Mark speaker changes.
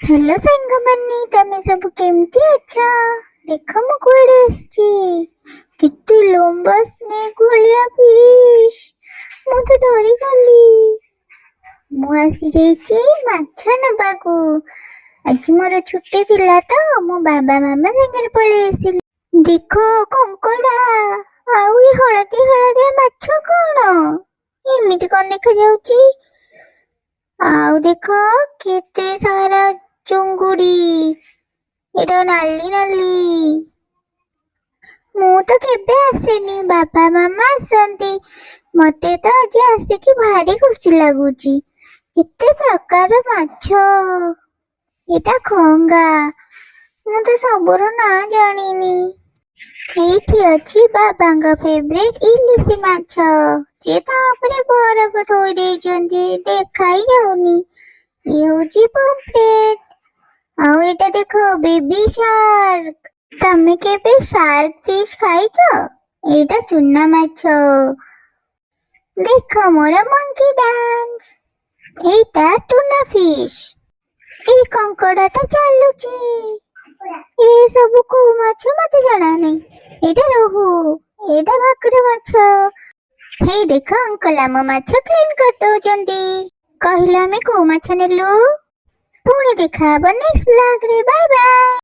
Speaker 1: Hello ସାଙ୍ଗମାନେ ତମେ ସବୁ କେମିତି ଅଛ? ଦେଖ ମୁଁ କୁଆଡେ ଆସିଛି। କେତେ ଲମ୍ବା ସ୍ନେକ୍ ଭଳିଆ ଫିsh। ମୁଁ ତ ଡରିଗଲି। ମୁଁ ଆସିଯାଇଛି ମାଛ ନେବାକୁ। ଆଜି ମୋର ଛୁଟି ଥିଲା ତ ମୋ ବାବା ମାମା ସାଙ୍ଗରେ ପଳେଇ ଆସିଲି। ଦେଖ କଙ୍କଡା। ଆଉ ଏ ହଳଦିଆ ହଳଦିଆ ମାଛ କଣ? ଏମିତି କଣ ଦେଖାଯାଉଛି? ଆଉ ଦେଖ କେତେ ସାରା ଚୁଙ୍ଗୁଡି। ଏଇଟା ନାଲି ନାଲି। ମୁଁ ତ କେବେ ଆସେନି, ବାବା ମାମା ଆସନ୍ତି। ମତେ ତ ଆଜି ଆସିକି ଭାରି ଖୁସି ଲାଗୁଛି। କେତେ ପ୍ରକାର ମାଛ। ଏଇଟା ଖଙ୍ଗା। ମୁଁ ତ ସବୁର ନାଁ ଜାଣିନି। ଏଇଠି ଅଛି ବାବାଙ୍କ ଫେଭରେଟ ଇଲିଶି ମାଛ। ସିଏ ତା ଉପରେ ବରଫ ଥୋଇ ଦେଇଛନ୍ତି, ଦେଖା ହିଁ ଯାଉନି। ଇଏ ହଉଛି ପମ୍ଫ୍ରେଟ। ଆଉ ଏଇଟା ଦେଖ ବେବି ଶାର୍କ। ତମେ କେବେ ଶାର୍କ ଫିsh ଖାଇଛ? ଏଇଟା ଚୁନା ମାଛ। ଦେଖ ମୋର ମଙ୍କି ଡ୍ୟାନ୍ସ। ଏଇଟା ଟୁନା ଫିsh। ଏଇ କଙ୍କଡାଟା ଚାଲୁଛି। ଏ ସବୁ କୋଉ ମାଛ ମତେ ଜଣା ନାହିଁ। ଏଇଟା ରୋହୁ। ଏଇଟା ଭାକୁର ମାଛ। ହେଇ ଦେଖ ଅଙ୍କଲ ଆମ ମାଛ କ୍ଲିନ କରିଦଉଛନ୍ତି। କହିଲେ ଆମେ କୋଉ ମାଛ ନେଲୁ? ପୁଣି ଦେଖା ହବ ନେକ୍ସଟ ବ୍ଲଗରେ। Bye bye.